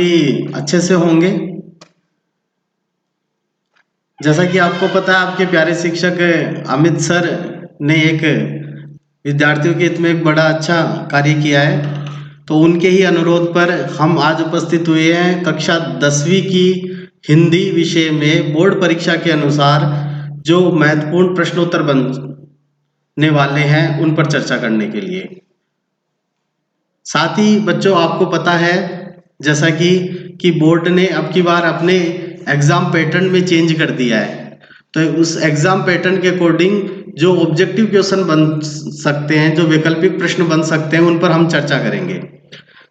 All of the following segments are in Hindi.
काफी अच्छे से होंगे। जैसा कि आपको पता है, आपके प्यारे शिक्षक अमित सर ने एक विद्यार्थियों के हित में एक बड़ा अच्छा कार्य किया है, तो उनके ही अनुरोध पर हम आज उपस्थित हुए हैं कक्षा 10वीं की हिंदी विषय में बोर्ड परीक्षा के अनुसार जो महत्वपूर्ण प्रश्नोत्तर बनने वाले हैं उन पर चर्चा करने के लिए। साथ ही बच्चों, आपको पता है जैसा कि बोर्ड ने अब की बार अपने एग्जाम पैटर्न में चेंज कर दिया है, तो उस एग्जाम पैटर्न के अकॉर्डिंग जो ऑब्जेक्टिव क्वेश्चन बन सकते हैं, जो वैकल्पिक प्रश्न बन सकते हैं, उन पर हम चर्चा करेंगे।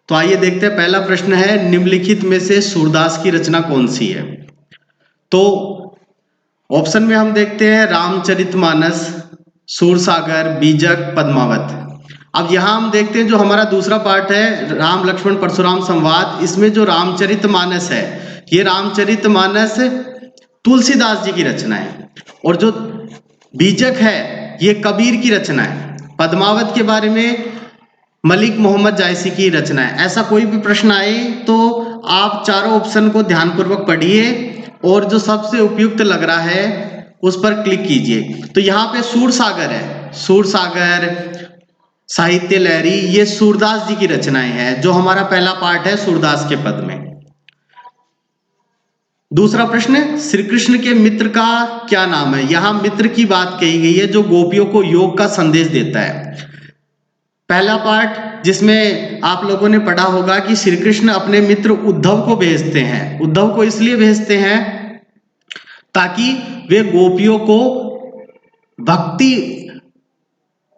तो आइए देखते हैं। पहला प्रश्न है, निम्नलिखित में से सूरदास की रचना कौन सी है? तो ऑप्शन में हम देखते हैं रामचरितमानस, सूरसागर, बीजक, पद्मावत। अब यहाँ हम देखते हैं जो हमारा दूसरा पार्ट है राम लक्ष्मण परशुराम संवाद, इसमें जो रामचरितमानस है, ये रामचरितमानस तुलसीदास जी की रचना है, और जो बीजक है ये कबीर की रचना है। पद्मावत के बारे में मलिक मोहम्मद जायसी की रचना है। ऐसा कोई भी प्रश्न आए तो आप चारों ऑप्शन को ध्यानपूर्वक पढ़िए और जो सबसे उपयुक्त लग रहा है उस पर क्लिक कीजिए। तो यहाँ पे सूरसागर है, सूरसागर, साहित्य लहरी, ये सूरदास जी की रचनाएं हैं, जो हमारा पहला पार्ट है सूरदास के पद में। दूसरा प्रश्न, श्री कृष्ण के मित्र का क्या नाम है? यहां मित्र की बात कही गई है जो गोपियों को योग का संदेश देता है। पहला पार्ट जिसमें आप लोगों ने पढ़ा होगा कि श्री कृष्ण अपने मित्र उद्धव को भेजते हैं। उद्धव को इसलिए भेजते हैं ताकि वे गोपियों को भक्ति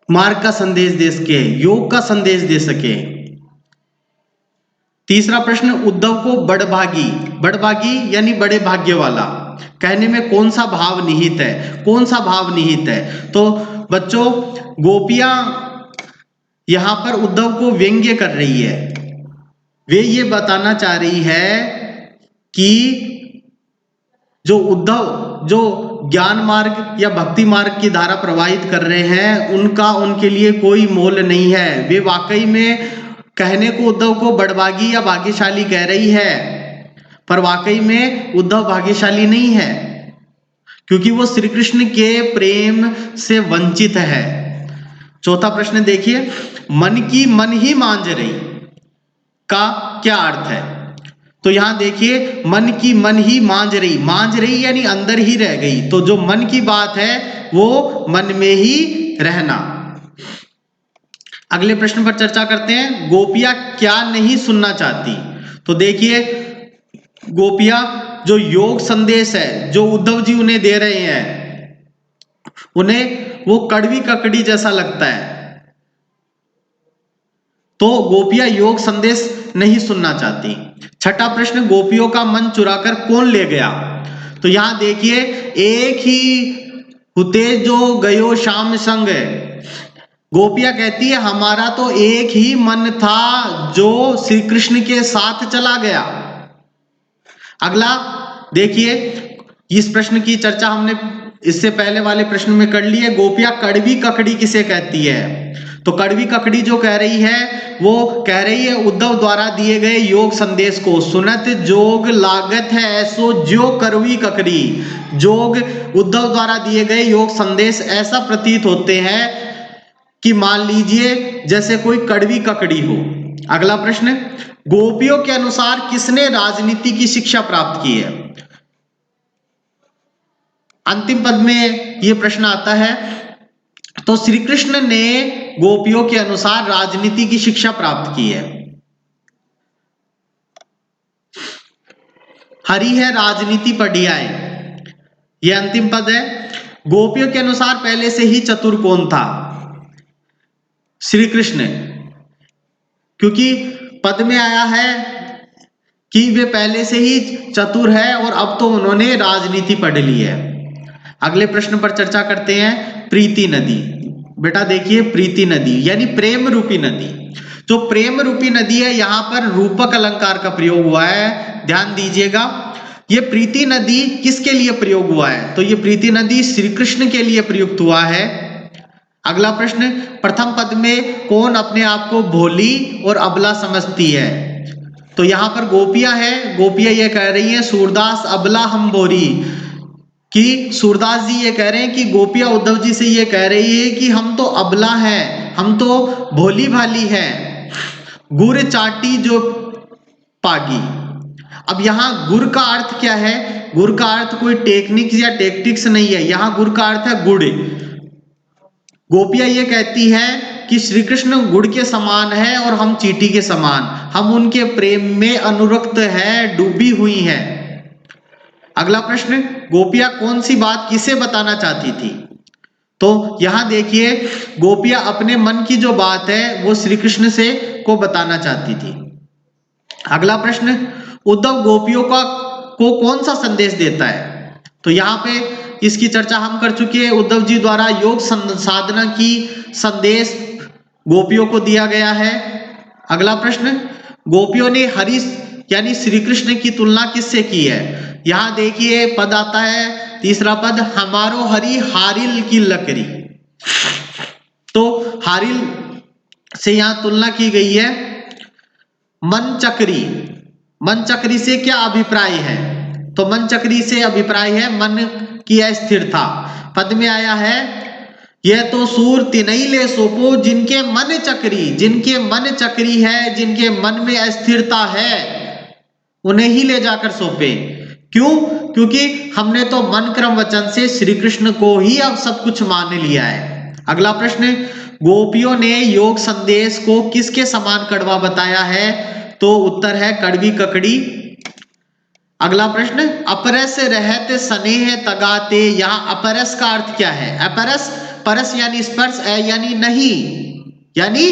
मार्ग का संदेश दे सके, योग का संदेश दे सके। तीसरा प्रश्न, उद्धव को बड़भागी, बड़भागी यानी बड़े भाग्य वाला कहने में कौन सा भाव निहित है? कौन सा भाव निहित है? तो बच्चों, गोपियां यहां पर उद्धव को व्यंग्य कर रही है। वे ये बताना चाह रही है कि जो उद्धव जो ज्ञान मार्ग या भक्ति मार्ग की धारा प्रवाहित कर रहे हैं, उनका उनके लिए कोई मोल नहीं है। वे वाकई में कहने को उद्धव को बड़भागी या भाग्यशाली कह रही है, पर वाकई में उद्धव भाग्यशाली नहीं है, क्योंकि वो श्री कृष्ण के प्रेम से वंचित है। चौथा प्रश्न देखिए, मन की मन ही मांझ रही का क्या अर्थ है? तो यहां देखिए, मन की मन ही मांझ रही, मांझ रही यानी अंदर ही रह गई। तो जो मन की बात है वो मन में ही रहना। अगले प्रश्न पर चर्चा करते हैं, गोपियां क्या नहीं सुनना चाहती? तो देखिए, गोपियां जो योग संदेश है जो उद्धव जी उन्हें दे रहे हैं, उन्हें वो कड़वी ककड़ी जैसा लगता है, तो गोपियां योग संदेश नहीं सुनना चाहती। छठा प्रश्न, गोपियों का मन चुराकर कौन ले गया? तो यहां देखिए, एक ही हुते जो गयो श्याम संग, गोपियां कहती है हमारा तो एक ही मन था जो श्री कृष्ण के साथ चला गया। अगला देखिए, इस प्रश्न की चर्चा हमने इससे पहले वाले प्रश्न में कर ली है। गोपियां कड़वी ककड़ी किसे कहती है? तो कड़वी ककड़ी जो कह रही है वो कह रही है उद्धव द्वारा दिए गए योग संदेश को। सुनत जोग लागत है ऐसो जो कड़वी ककड़ी, जोग उद्धव द्वारा दिए गए योग संदेश ऐसा प्रतीत होते हैं कि मान लीजिए जैसे कोई कड़वी ककड़ी हो। अगला प्रश्न, गोपियों के अनुसार किसने राजनीति की शिक्षा प्राप्त की है? अंतिम पद में यह प्रश्न आता है। तो श्री कृष्ण ने गोपियों के अनुसार राजनीति की शिक्षा प्राप्त की है। हरि है राजनीति पढ़ियाए, यह अंतिम पद है। गोपियों के अनुसार पहले से ही चतुर कौन था? श्री कृष्ण, क्योंकि पद में आया है कि वे पहले से ही चतुर है और अब तो उन्होंने राजनीति पढ़ ली है। अगले प्रश्न पर चर्चा करते हैं, प्रीति नदी। बेटा देखिए, प्रीति नदी यानी प्रेम रूपी नदी। जो प्रेम रूपी नदी है, यहां पर रूपक अलंकार का प्रयोग हुआ है, ध्यान दीजिएगा। ये प्रीति नदी किसके लिए प्रयोग हुआ है? तो ये प्रीति नदी श्री कृष्ण के लिए प्रयुक्त हुआ है। अगला प्रश्न, प्रथम पद में कौन अपने आप को भोली और अबला समझती है? तो यहाँ पर गोपियां है, गोपियां ये कह रही हैं सूरदास अबला हम बोरी, कि सूरदास जी ये कह रहे हैं कि गोपियां उद्धव जी से ये कह रही है कि हम तो अबला हैं, हम तो भोली भाली हैं, गुर चाटी जो पागी। अब यहाँ गुर का अर्थ क्या है? गुर का अर्थ कोई टेक्निक्स या टेक्टिक्स नहीं है, यहाँ गुर का अर्थ है गुड़। गोपियां ये कहती हैं कि श्री कृष्ण गुड़ के समान है और हम चींटी के समान, हम उनके प्रेम में अनुरक्त हैं, डूबी हुई हैं। अगला प्रश्न, गोपियां कौन सी बात किसे बताना चाहती थी? तो यहां देखिए, गोपियां अपने मन की जो बात है वो श्री कृष्ण से को बताना चाहती थी। अगला प्रश्न, उद्धव गोपियों को कौन सा संदेश देता है? तो यहाँ पे इसकी चर्चा हम कर चुके हैं। उद्धव जी द्वारा योग साधना की संदेश गोपियों को दिया गया है। अगला प्रश्न, गोपियों ने हरि यानी श्री कृष्ण की तुलना किससे की है? यहाँ देखिए पद आता है, तीसरा पद, हमारो हरि हारिल की लकड़ी। तो हारिल से यहाँ तुलना की गई है। मन चक्री, मन चक्री से क्या अभिप्राय है? तो मन चक्री से अभिप्राय है मन की अस्थिरता। पद में आया है, यह तो सूर तिनई ले सोपो जिनके मन चक्री, जिनके मन चक्री है, जिनके मन में अस्थिरता है, उन्हें ही ले जाकर सौंपे। क्यों? क्योंकि हमने तो मन क्रम वचन से श्री कृष्ण को ही अब सब कुछ मान लिया है। अगला प्रश्न, गोपियों ने योग संदेश को किसके समान कड़वा बताया है? तो उत्तर है कड़वी ककड़ी। अगला प्रश्न, अपरस रहते स्नेह तगाते, यहाँ अपरस का अर्थ क्या है? अपरस, परस यानी स्पर्श, यानी नहीं, यानी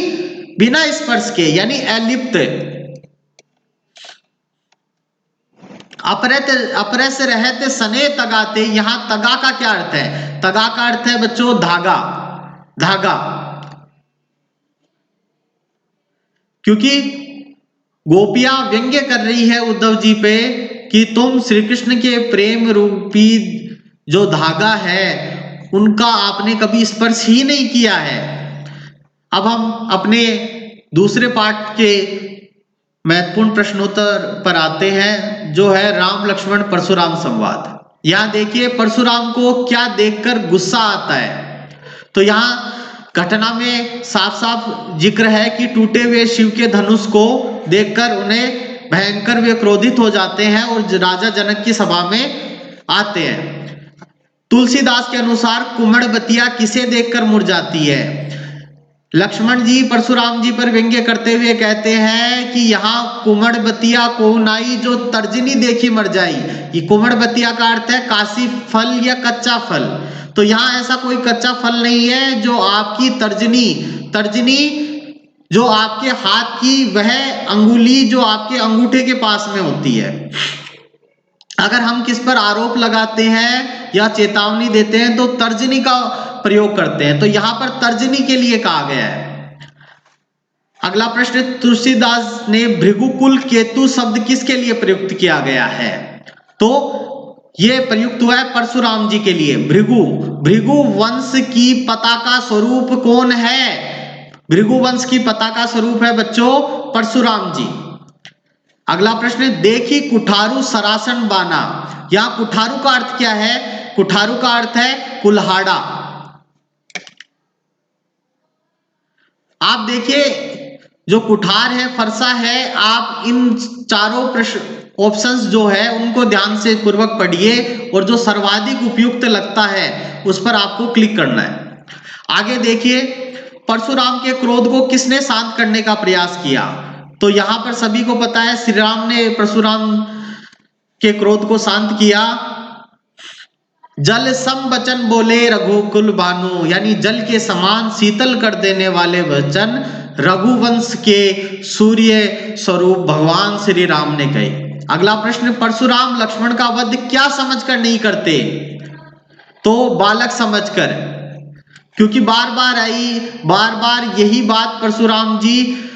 बिना स्पर्श के, यानी अलिप्त। अपरस रहते स्नेह तगाते, यहाँ तगा का क्या अर्थ है? तगा का अर्थ है बच्चों धागा, धागा। क्योंकि गोपियां व्यंग्य कर रही है उद्धव जी पे कि तुम श्री कृष्ण के प्रेम रूपी जो धागा है उनका आपने कभी स्पर्श ही नहीं किया है। अब हम अपने दूसरे पार्ट के महत्वपूर्ण प्रश्नोत्तर पर आते हैं, जो है राम लक्ष्मण परशुराम संवाद। यहां देखिए परशुराम को क्या देखकर गुस्सा आता है? तो यहाँ घटना में साफ साफ जिक्र है कि टूटे हुए शिव के धनुष को देखकर उन्हें भयंकर वे क्रोधित हो जाते हैं और राजा जनक की सभा में आते हैं। तुलसीदास के अनुसार कुमड़बतिया किसे देखकर मुरझाती है? लक्ष्मण जी परशुराम जी पर व्यंग्य करते हुए कहते हैं कि यहाँ कुमड़बतिया को नाई जो तर्जनी देखी मर जाई। ये कुमड़बतिया का अर्थ है काशी फल या कच्चा फल। तो यहाँ ऐसा कोई कच्चा फल नहीं है जो आपकी तर्जनी, तर्जनी जो आपके हाथ की वह अंगुली जो आपके अंगूठे के पास में होती है। अगर हम किस पर आरोप लगाते हैं या चेतावनी देते हैं तो तर्जनी का प्रयोग करते हैं, तो यहां पर तर्जनी के लिए कहा गया है। अगला प्रश्न, तुलसीदास ने भृगुकुल केतु शब्द किसके लिए प्रयुक्त किया गया है? तो यह प्रयुक्त हुआ है परशुराम जी के लिए। भृगु, भृगु वंश की पताका स्वरूप कौन है? भृगु वंश की पताका स्वरूप है बच्चों परशुराम जी। अगला प्रश्न, देखी कुठारू सरासन बाना, यहां कुठारू का अर्थ क्या है? कुठारू का अर्थ है कुल्हाड़ा। आप देखिए जो कुठार है, फरसा है, आप इन चारों प्रश्न ऑप्शंस जो है उनको ध्यान से पूर्वक पढ़िए और जो सर्वाधिक उपयुक्त लगता है उस पर आपको क्लिक करना है। आगे देखिए परशुराम के क्रोध को किसने शांत करने का प्रयास किया? तो यहां पर सभी को पता है श्री राम ने परशुराम के क्रोध को शांत किया। जल सम वचन बोले रघुकुल भानु, यानी जल के समान शीतल कर देने वाले वचन रघुवंश के सूर्य स्वरूप भगवान श्री राम ने कहे। अगला प्रश्न, परशुराम लक्ष्मण का वध क्या समझकर नहीं करते? तो बालक समझकर, क्योंकि बार बार यही बात परशुराम जी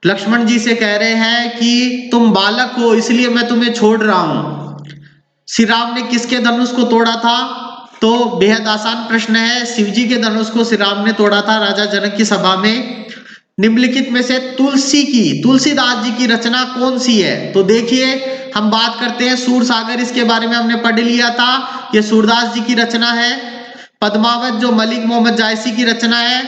लक्ष्मण जी से कह रहे हैं कि तुम बालक हो इसलिए मैं तुम्हें छोड़ रहा हूं। श्री राम ने किसके धनुष को तोड़ा था? तो बेहद आसान प्रश्न है, शिवजी के धनुष को श्री राम ने तोड़ा था राजा जनक की सभा में। निम्नलिखित में से तुलसीदास जी की रचना कौन सी है? तो देखिए, हम बात करते हैं सूरसागर, इसके बारे में हमने पढ़ लिया था, ये सूरदास जी की रचना है। पद्मावत जो मलिक मोहम्मद जायसी की रचना है।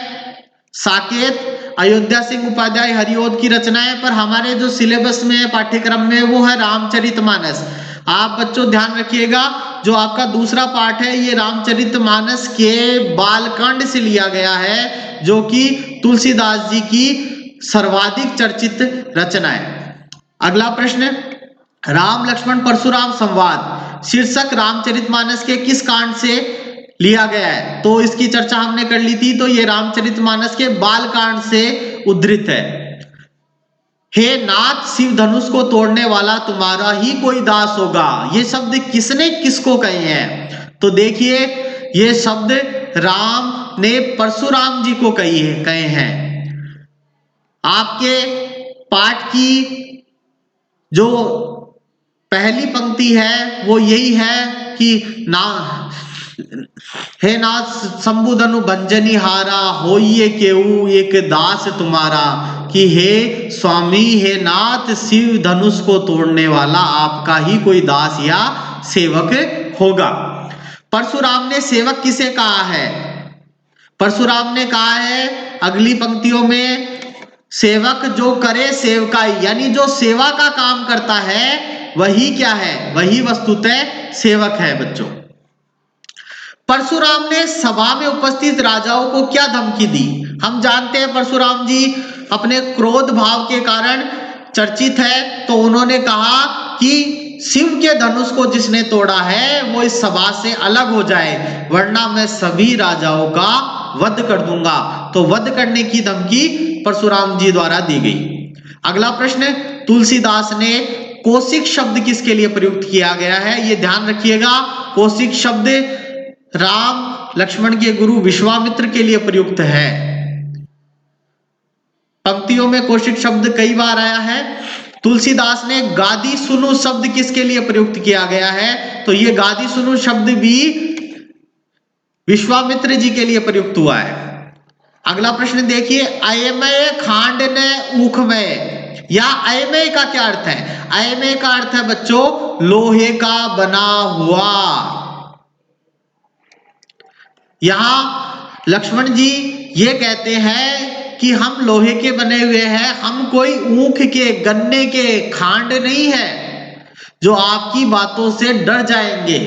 साकेत अयोध्या सिंह उपाध्याय हरिओद की रचना है, पर हमारे जो सिलेबस में है, पाठ्यक्रम में, वो है रामचरितमानस। आप बच्चों ध्यान रखिएगा, जो आपका दूसरा पाठ है ये रामचरितमानस के बालकांड से लिया गया है, जो कि तुलसीदास जी की सर्वाधिक चर्चित रचना है। अगला प्रश्न, राम लक्ष्मण परशुराम संवाद शीर्षक रामचरितमानस के किस कांड से लिया गया है? तो इसकी चर्चा हमने कर ली थी, तो ये रामचरितमानस के बालकांड से उद्धृत है। हे नाथ, शिव धनुष को तोड़ने वाला तुम्हारा ही कोई दास होगा, ये शब्द किसने किसको कहे हैं? तो देखिए, ये शब्द राम ने परशुराम जी को कहे हैं। आपके पाठ की जो पहली पंक्ति है वो यही है कि हे नाथ शंभु धनु भंजनी हारा, होइए केऊ एक दास तुम्हारा, कि हे स्वामी, हे नाथ, शिव धनुष को तोड़ने वाला आपका ही कोई दास या सेवक होगा। परशुराम ने सेवक किसे कहा है? परशुराम ने कहा है अगली पंक्तियों में, सेवक जो करे सेवकाई, यानी जो सेवा का काम करता है वही क्या है? वही वस्तुतः सेवक है। बच्चों, परशुराम ने सभा में उपस्थित राजाओं को क्या धमकी दी? हम जानते हैं परशुराम जी अपने क्रोध भाव के कारण चर्चित है, तो उन्होंने कहा कि शिव के धनुष को जिसने तोड़ा है वो इस सभा से अलग हो जाए, वरना मैं सभी राजाओं का वध कर दूंगा। तो वध करने की धमकी परशुराम जी द्वारा दी गई। अगला प्रश्न, तुलसीदास ने कौशिक शब्द किसके लिए प्रयुक्त किया गया है? ये ध्यान रखिएगा, कौशिक शब्द राम लक्ष्मण के गुरु विश्वामित्र के लिए प्रयुक्त है। पंक्तियों में कौशिक शब्द कई बार आया है। तुलसीदास ने गादी सुनु शब्द किसके लिए प्रयुक्त किया गया है? तो ये गादी सुनु शब्द भी विश्वामित्र जी के लिए प्रयुक्त हुआ है। अगला प्रश्न देखिए, अयमय खांड ने ऊखमय, या अयमय का क्या अर्थ है? अयमय का अर्थ है बच्चों लोहे का बना हुआ। यहां लक्ष्मण जी ये कहते हैं कि हम लोहे के बने हुए हैं, हम कोई ऊख के, गन्ने के खांड नहीं है जो आपकी बातों से डर जाएंगे।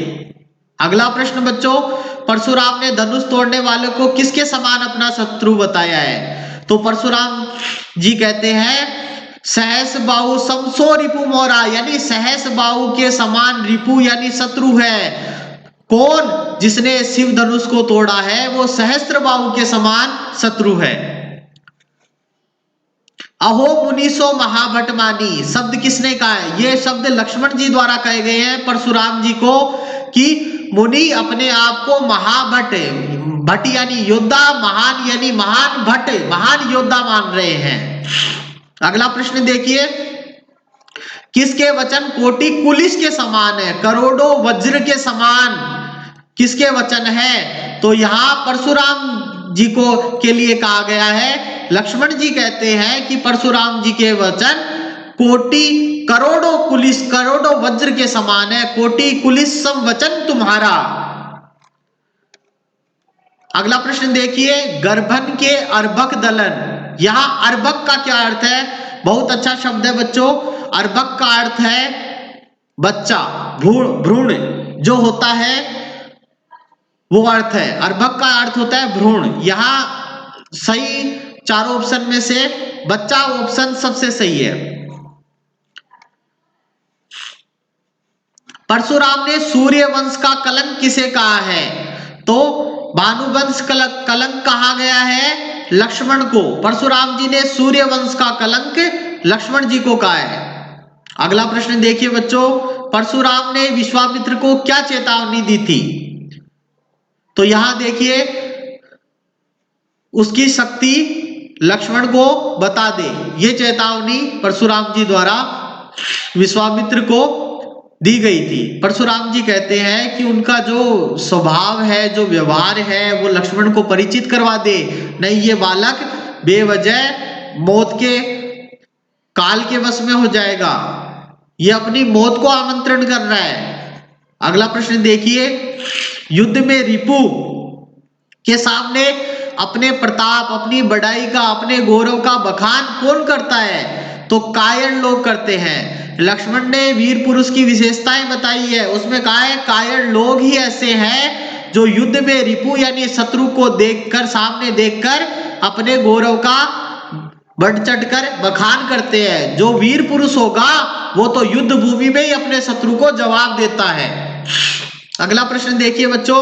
अगला प्रश्न बच्चों, परशुराम ने धनुष तोड़ने वाले को किसके समान अपना शत्रु बताया है? तो परशुराम जी कहते हैं सहस बाहु समसो रिपु मोरा, यानी सहस बाहु के समान रिपु यानी शत्रु है। कौन? जिसने शिव धनुष को तोड़ा है वो सहस्त्र बाहु के समान शत्रु है। अहो मुनीसो महाभट मानी शब्द किसने कहा है? ये शब्द लक्ष्मण जी द्वारा कहे गए हैं परशुराम जी को, कि मुनि अपने आप को महाभट, भट यानी योद्धा, महान यानी महान, भट महान योद्धा मान रहे हैं। अगला प्रश्न देखिए, किसके वचन कोटि कुलिस के समान है, करोड़ों वज्र के समान किसके वचन है? तो यहां परशुराम जी को के लिए कहा गया है। लक्ष्मण जी कहते हैं कि परशुराम जी के वचन कोटि करोड़ों कुलिस, करोड़ों वज्र के समान है, कोटि कुलिस सम वचन तुम्हारा। अगला प्रश्न देखिए, गर्भन के अर्भक दलन, यहां अर्भक का क्या अर्थ है? बहुत अच्छा शब्द है बच्चों, अर्भक का अर्थ है बच्चा, भ्रूण जो होता है वो अर्थ है। अर्भक का अर्थ होता है भ्रूण। यहां सही चारों ऑप्शन में से बच्चा ऑप्शन सबसे सही है। परशुराम ने सूर्य वंश का कलंक किसे कहा है? तो भानुवंश कलंक कहा गया है लक्ष्मण को। परशुराम जी ने सूर्य वंश का कलंक लक्ष्मण जी को कहा है। अगला प्रश्न देखिए बच्चों, परशुराम ने विश्वामित्र को क्या चेतावनी दी थी? तो यहां देखिए, उसकी शक्ति लक्ष्मण को बता दे, ये चेतावनी परशुराम जी द्वारा विश्वामित्र को दी गई थी। परशुराम जी कहते हैं कि उनका जो स्वभाव है, जो व्यवहार है, वो लक्ष्मण को परिचित करवा दे, नहीं ये बालक बेवजह मौत के काल के वश में हो जाएगा, ये अपनी मौत को आमंत्रण कर रहा है। अगला प्रश्न देखिए, युद्ध में रिपु के सामने अपने प्रताप, अपनी बड़ाई का, अपने गौरव का बखान कौन करता है? तो कायर लोग करते हैं। लक्ष्मण ने वीर पुरुष की विशेषताएं बताई है, उसमें कहा है कायर लोग ही ऐसे हैं जो युद्ध में रिपु यानी शत्रु को देखकर, सामने देखकर अपने गौरव का बढ़ चढ़कर बखान करते हैं। जो वीर पुरुष होगा वो तो युद्ध भूमि में ही अपने शत्रु को जवाब देता है। अगला प्रश्न देखिए बच्चों,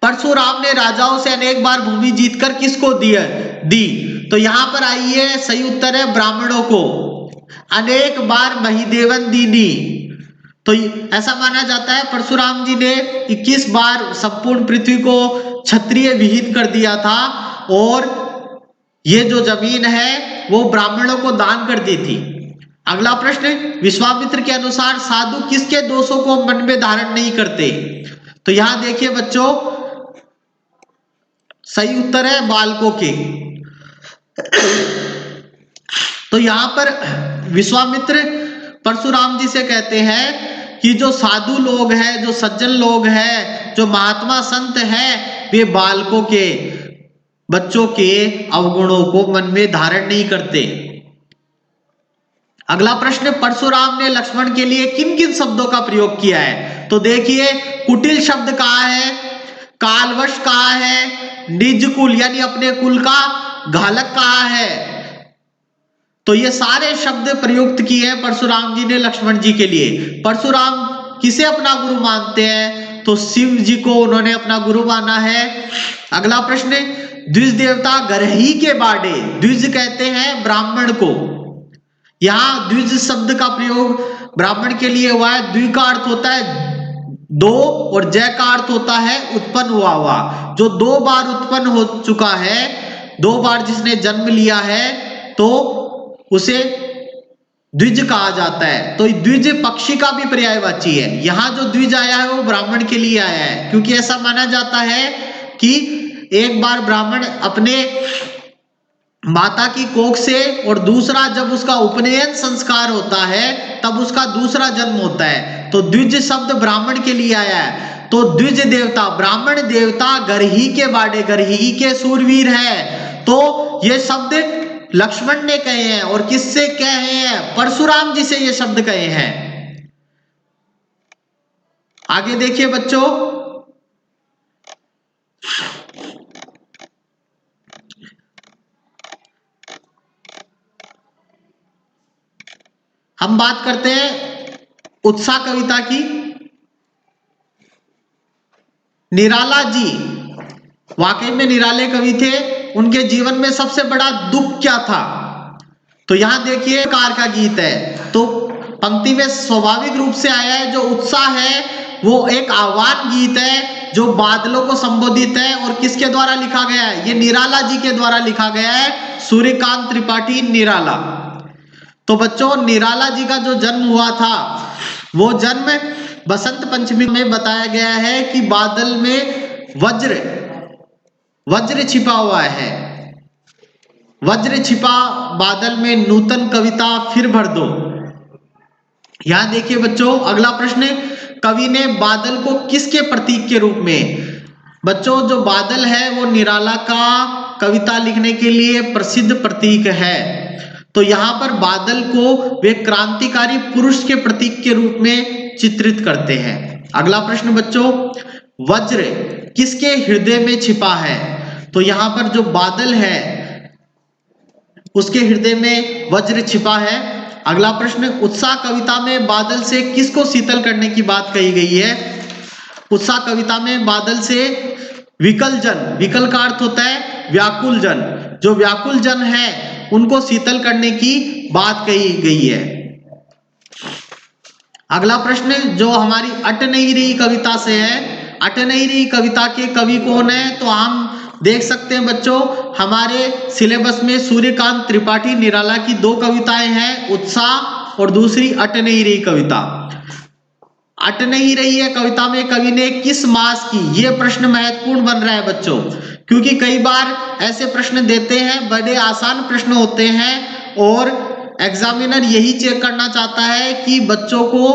परशुराम ने राजाओं से अनेक बार भूमि जीतकर किसको दी? तो यहां पर आइए, सही उत्तर है ब्राह्मणों को। अनेक बार महिदेवन दी। तो ऐसा माना जाता है परशुराम जी ने 21 बार संपूर्ण पृथ्वी को क्षत्रिय विहीन कर दिया था और ये जो जमीन है वो ब्राह्मणों को दान कर दी थी। अगला प्रश्न, विश्वामित्र के अनुसार साधु किसके दोषों को मन में धारण नहीं करते? तो यहां देखिए बच्चों, सही उत्तर है बालकों के। तो यहां पर विश्वामित्र परशुराम जी से कहते हैं कि जो साधु लोग हैं, जो सज्जन लोग हैं, जो महात्मा संत हैं, वे बालकों के, बच्चों के अवगुणों को मन में धारण नहीं करते। अगला प्रश्न, परशुराम ने लक्ष्मण के लिए किन किन शब्दों का प्रयोग किया है? तो देखिए, कुटिल शब्द कहा है, कालवश कहा है, निज कुल यानी अपने कुल का घालक कहा है। तो ये सारे शब्द प्रयुक्त किए हैं परशुराम जी ने लक्ष्मण जी के लिए। परशुराम किसे अपना गुरु मानते हैं? तो शिव जी को उन्होंने अपना गुरु माना है। अगला प्रश्न, द्विज देवता गरही के बाड़े, द्विज कहते हैं ब्राह्मण को। यहां द्विज शब्द का प्रयोग ब्राह्मण के लिए हुआ है। द्वि का अर्थ होता है दो और जय का अर्थ होता है उत्पन्न हुआ। जो 2 बार उत्पन्न हो चुका है, 2 बार जिसने जन्म लिया है, तो उसे द्विज कहा जाता है। तो द्विज पक्षी का भी पर्यायवाची है। यहां जो द्विज आया है वो ब्राह्मण के लिए आया है, क्योंकि ऐसा माना जाता है कि एक बार ब्राह्मण अपने माता की कोख से, और दूसरा जब उसका उपनयन संस्कार होता है तब उसका दूसरा जन्म होता है। तो द्विज शब्द ब्राह्मण के लिए आया है। तो द्विज देवता, ब्राह्मण देवता गरही के बाड़े, गरही के सूरवीर है। तो ये शब्द लक्ष्मण ने कहे हैं। और किससे कहे हैं? परशुराम जी से ये शब्द कहे हैं। आगे देखिए बच्चों, हम बात करते हैं उत्साह कविता की। निराला जी वाकई में निराले कवि थे। उनके जीवन में सबसे बड़ा दुख क्या था? तो यहां देखिए, कार का गीत है। तो पंक्ति में स्वाभाविक रूप से आया है। जो उत्साह है वो एक आह्वान गीत है जो बादलों को संबोधित है। और किसके द्वारा लिखा गया है? ये निराला जी के द्वारा लिखा गया है, सूर्यकांत त्रिपाठी निराला। तो बच्चों, निराला जी का जो जन्म हुआ था वो जन्म बसंत पंचमी में बताया गया है कि बादल में वज्र छिपा हुआ है। वज्र छिपा बादल में नूतन कविता फिर भर दो। यहां देखिए बच्चों, अगला प्रश्न, कवि ने बादल को किसके प्रतीक के रूप में? बच्चों, जो बादल है वो निराला का कविता लिखने के लिए प्रसिद्ध प्रतीक है। तो यहां पर बादल को वे क्रांतिकारी पुरुष के प्रतीक के रूप में चित्रित करते हैं। अगला प्रश्न बच्चों, वज्र किसके हृदय में छिपा है? तो यहां पर जो बादल है उसके हृदय में वज्र छिपा है। अगला प्रश्न, उत्साह कविता में बादल से किसको शीतल करने की बात कही गई है? उत्साह कविता में बादल से विकल जन, विकल का अर्थ होता है व्याकुल जन, जो व्याकुल जन है उनको शीतल करने की बात कही गई है। अगला प्रश्न जो हमारी अट नहीं रही कविता से है, अट नहीं रही कविता के कवि कौन है? तो हम देख सकते हैं बच्चों, हमारे सिलेबस में सूर्यकांत त्रिपाठी निराला की 2 कविताएं हैं, उत्साह और दूसरी अट नहीं रही कविता। अट नहीं रही है कविता में कवि ने किस मास की? ये प्रश्न महत्वपूर्ण बन रहा है बच्चों, क्योंकि कई बार ऐसे प्रश्न देते हैं, बड़े आसान प्रश्न होते हैं और एग्जामिनर यही चेक करना चाहता है कि बच्चों को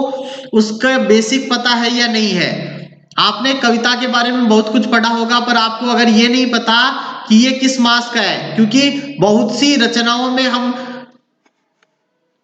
उसका बेसिक पता है या नहीं है। आपने कविता के बारे में बहुत कुछ पढ़ा होगा, पर आपको अगर ये नहीं पता कि ये किस मास का है, क्योंकि बहुत सी रचनाओं में हम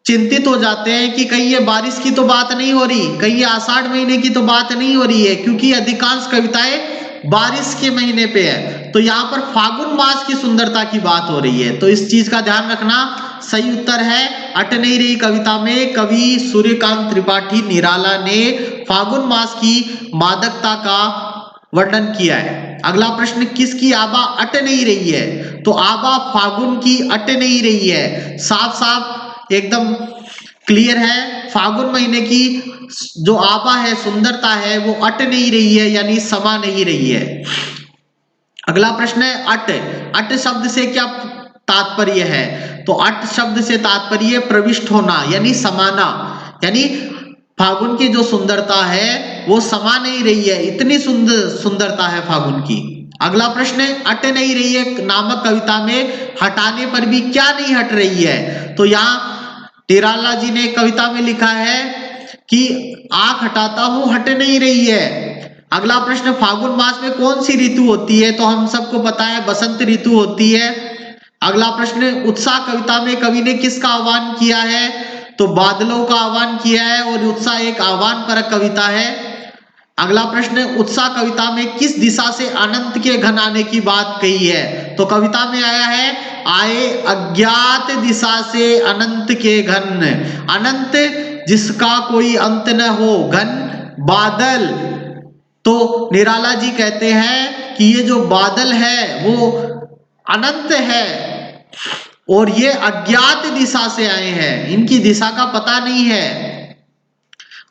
चिंतित हो जाते हैं कि कहीं ये बारिश की तो बात नहीं हो रही, कहीं ये आषाढ़ महीने की तो बात नहीं हो रही है, क्योंकि अधिकांश कविताएं बारिश के महीने पे है। तो यहाँ पर फागुन मास की सुंदरता की बात हो रही है, तो इस चीज का ध्यान रखना। सही उत्तर है अट नहीं रही कविता में कवि सूर्यकांत त्रिपाठी निराला ने फागुन मास की मादकता का वर्णन किया है। अगला प्रश्न, किसकी आबा अट नहीं रही है? तो आबा फागुन की अट नहीं रही है, साफ साफ एकदम क्लियर है। फागुन महीने की जो आबा है, सुंदरता है, वो अट नहीं रही है, यानी समा नहीं रही है। अगला प्रश्न है अट। अट शब्द से क्या तात्पर्य है? तो अट शब्द से तात्पर्य प्रविष्ट होना, यानी समाना, यानी फागुन की जो सुंदरता है वो समा नहीं रही है, इतनी सुंदरता है फागुन की। अगला प्रश्न है अट नहीं रही है नामक कविता में हटाने पर भी क्या नहीं हट रही है? तो यहाँ निराला जी ने कविता में लिखा है कि आंख हटाता हूं हट नहीं रही है। अगला प्रश्न, फागुन मास में कौन सी ऋतु होती है? तो हम सबको पता है बसंत ऋतु होती है। अगला प्रश्न, उत्साह कविता में कवि ने किसका आह्वान किया है? तो बादलों का आह्वान किया है, और उत्साह एक आह्वान परक कविता है। अगला प्रश्न, उत्साह कविता में किस दिशा से अनंत के घन आने की बात कही है? तो कविता में आया है आए अज्ञात दिशा से अनंत के घन, अनंत जिसका कोई अंत न हो, घन बादल। तो निराला जी कहते हैं कि ये जो बादल है वो अनंत है और ये अज्ञात दिशा से आए हैं, इनकी दिशा का पता नहीं है।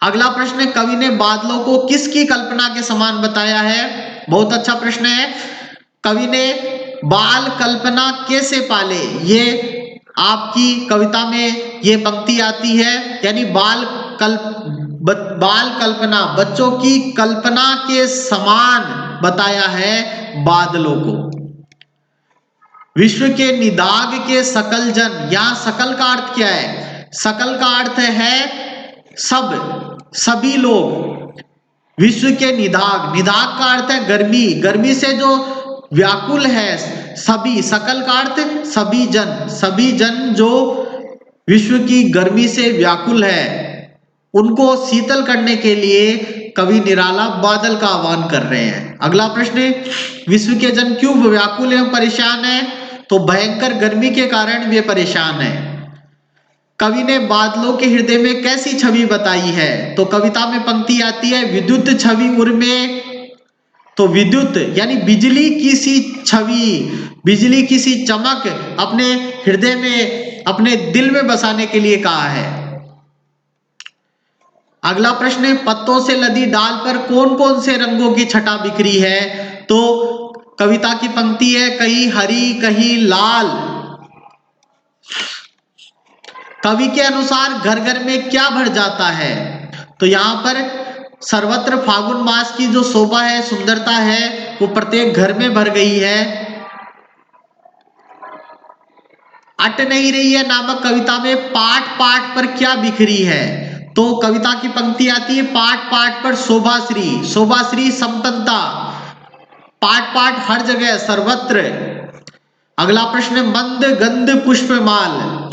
अगला प्रश्न, कवि ने बादलों को किसकी कल्पना के समान बताया है? बहुत अच्छा प्रश्न है। कवि ने बाल कल्पना कैसे पाले, ये आपकी कविता में ये पंक्ति आती है, यानी बाल कल्पना, बच्चों की कल्पना के समान बताया है बादलों को। विश्व के निदाग के सकल जन, यहां सकल का अर्थ क्या है? सकल का अर्थ है सब, सभी लोग। विश्व के निदाग, निदाग का अर्थ है गर्मी, गर्मी से जो व्याकुल है सभी, सकल का अर्थ सभी जन, सभी जन जो विश्व की गर्मी से व्याकुल है उनको शीतल करने के लिए कवि निराला बादल का आह्वान कर रहे हैं। अगला प्रश्न, विश्व के जन क्यों व्याकुल एवं परेशान है? तो भयंकर गर्मी के कारण वे परेशान है। कवि ने बादलों के हृदय में कैसी छवि बताई है? तो कविता में पंक्ति आती है विद्युत छवि उर्मे, तो विद्युत यानी बिजली की सी छवि, बिजली की सी चमक अपने हृदय में, अपने दिल में बसाने के लिए कहा है। अगला प्रश्न, पत्तों से लदी डाल पर कौन कौन से रंगों की छटा बिखरी है? तो कविता की पंक्ति है कहीं हरी कहीं लाल। कवि के अनुसार घर घर में क्या भर जाता है? तो यहाँ पर सर्वत्र फागुन मास की जो शोभा है, सुंदरता है, वो प्रत्येक घर में भर गई है। अट नहीं रही है नामक कविता में पाठ पाठ पर क्या बिखरी है? तो कविता की पंक्ति आती है पाठ पाठ पर शोभाश्री, शोभाश्री संपन्नता, पाठ पाठ हर जगह सर्वत्र। अगला प्रश्न, मंद गंध पुष्पमाल,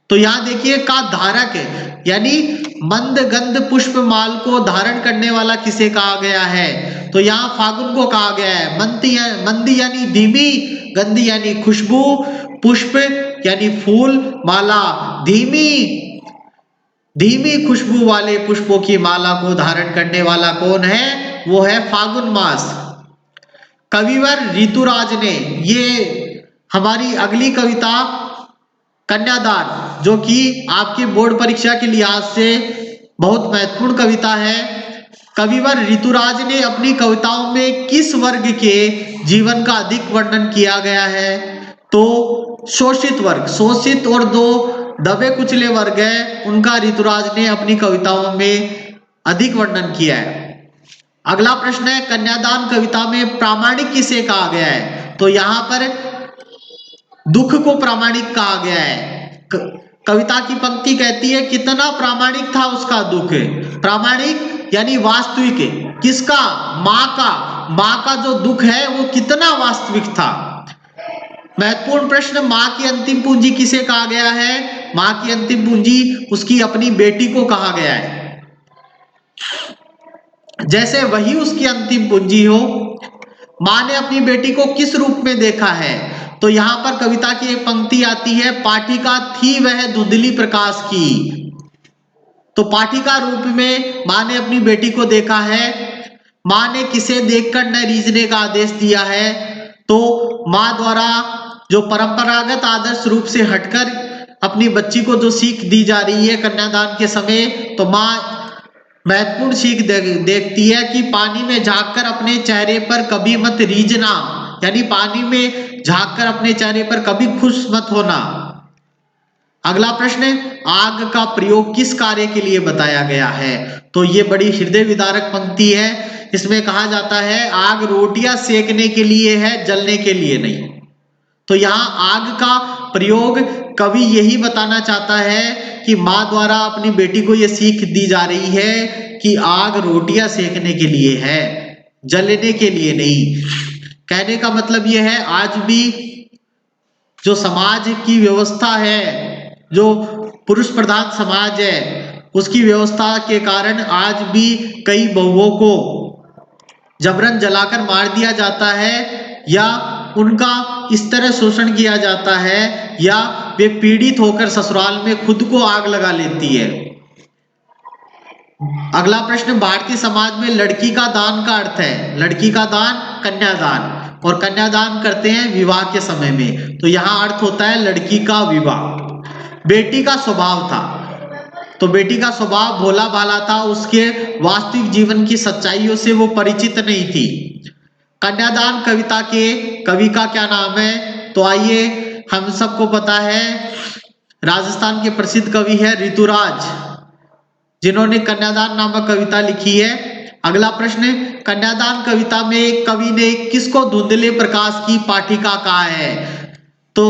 तो यहां देखिए का धारक है, यानी मंद गंध पुष्पमाल को धारण करने वाला किसे कहा गया है? तो यहाँ फागुन को कहा गया है। मंदी यानी धीमी, गंधी यानी खुशबू, पुष्प यानी फूल, माला धीमी खुशबू वाले पुष्पों की माला को धारण करने वाला कौन है? वो है फागुन मास। कविवर ऋतुराज ने, ये हमारी अगली कविता कन्यादान, जो कि आपकी बोर्ड परीक्षा के लिहाज से बहुत महत्वपूर्ण कविता है। कविवर ऋतुराज ने अपनी कविताओं में किस वर्ग के जीवन का अधिक वर्णन किया गया है? तो शोषित वर्ग, शोषित और जो दबे कुचले वर्ग है उनका ऋतुराज ने अपनी कविताओं में अधिक वर्णन किया है। अगला प्रश्न है कन्यादान कविता में प्रामाणिक किसे कहा गया है? तो यहाँ पर दुख को प्रामाणिक कहा गया है। कविता की पंक्ति कहती है कितना प्रामाणिक था उसका दुख। प्रामाणिक यानी वास्तविक। किसका? माँ का। माँ का जो दुख है वो कितना वास्तविक था। महत्वपूर्ण प्रश्न, माँ की अंतिम पूंजी किसे कहा गया है? माँ की अंतिम पूंजी उसकी अपनी बेटी को कहा गया है। जैसे वही उसकी अंतिम पूंजी हो। माँ ने अपनी बेटी को किस रूप में देखा है? तो यहां पर कविता की एक पंक्ति आती है, पाठिका थी वह धुंधली प्रकाश की। तो पाठिका रूप में माँ ने अपनी बेटी को देखा है। माँ ने किसे देखकर न रीझने का आदेश दिया है? तो माँ द्वारा जो परंपरागत आदर्श रूप से हटकर अपनी बच्ची को जो सीख दी जा रही है कन्यादान के समय, तो माँ महत्वपूर्ण सीख देखती है कि पानी में झांककर अपने चेहरे पर कभी मत रीझना, यानी पानी में झांककर अपने चेहरे पर कभी खुश मत होना। अगला प्रश्न, आग का प्रयोग किस कार्य के लिए बताया गया है? तो ये बड़ी हृदय विदारक पंक्ति है। इसमें कहा जाता है आग रोटियां सेकने के लिए है, जलने के लिए नहीं। तो यहाँ आग का प्रयोग कवि यही बताना चाहता है कि माँ द्वारा अपनी बेटी को यह सीख दी जा रही है कि आग रोटियां सेकने के लिए है, जलने के लिए नहीं। कहने का मतलब यह है आज भी जो समाज की व्यवस्था है, जो पुरुष प्रधान समाज है, उसकी व्यवस्था के कारण आज भी कई बहुओं को जबरन जलाकर मार दिया जाता है, या उनका इस तरह शोषण किया जाता है, या वे पीड़ित होकर ससुराल में खुद को आग लगा लेती है। अगला प्रश्न, भारतीय समाज में लड़की का दान का अर्थ है। लड़की का दान कन्यादान, और कन्यादान करते हैं विवाह के समय में। तो यहाँ अर्थ होता है लड़की का विवाह। बेटी का स्वभाव था, तो बेटी का स्वभाव भोला भाला था, उसके वास्तविक जीवन की सच्चाइयों से वो परिचित नहीं थी। कन्यादान कविता के कवि का क्या नाम है? तो आइए, हम सबको पता है राजस्थान के प्रसिद्ध कवि है ऋतुराज, जिन्होंने कन्यादान नामक कविता लिखी है। अगला प्रश्न, कन्यादान कविता में कवि ने किसको धुंधले प्रकाश की पाठिका कहा है? तो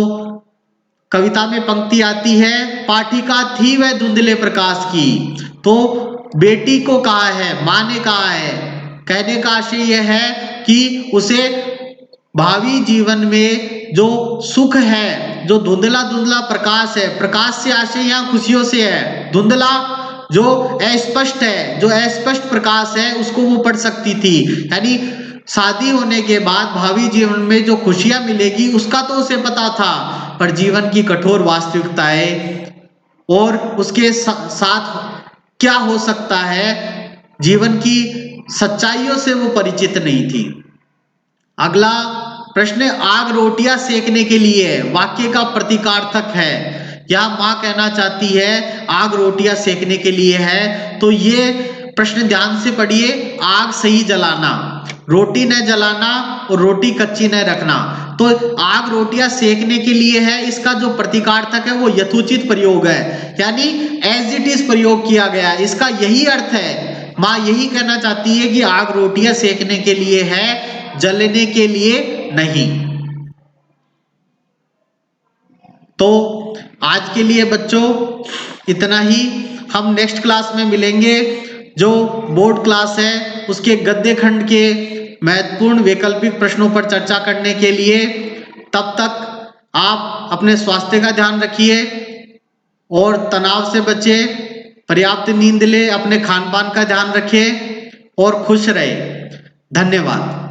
कविता में पंक्ति आती है, पाठिका थी वह धुंधले प्रकाश की। तो बेटी को कहा है, माँ ने कहा है। कहने का आशय यह है कि उसे भावी जीवन में जो सुख है, जो धुंधला धुंधला प्रकाश है, प्रकाश से आशय यहाँ खुशियों से है। धुंधला जो अस्पष्ट है, जो अस्पष्ट प्रकाश है, उसको वो पढ़ सकती थी। यानी शादी होने के बाद भावी जीवन में जो खुशियां मिलेगी उसका तो उसे पता था, पर जीवन की कठोर वास्तविकताएं और उसके साथ क्या हो सकता है, जीवन की सच्चाइयों से वो परिचित नहीं थी। अगला प्रश्न, आग रोटियां सेकने के लिए वाक्य का प्रतीकार्थक है। क्या माँ कहना चाहती है आग रोटियां सेकने के लिए है? तो ये प्रश्न ध्यान से पढ़िए। आग सही जलाना, रोटी न जलाना और रोटी कच्ची न रखना। तो आग रोटियां सेकने के लिए है, इसका जो प्रतीकार्थक है वो यथोचित प्रयोग है, यानी एज इट इज प्रयोग किया गया। इसका यही अर्थ है, माँ यही कहना चाहती है कि आग रोटियां सेकने के लिए है, जलने के लिए नहीं। तो आज के लिए बच्चों इतना ही। हम नेक्स्ट क्लास में मिलेंगे, जो बोर्ड क्लास है उसके गद्य खंड के महत्वपूर्ण वैकल्पिक प्रश्नों पर चर्चा करने के लिए। तब तक आप अपने स्वास्थ्य का ध्यान रखिए और तनाव से बचे, पर्याप्त नींद ले, अपने खान पान का ध्यान रखें और खुश रहे। धन्यवाद।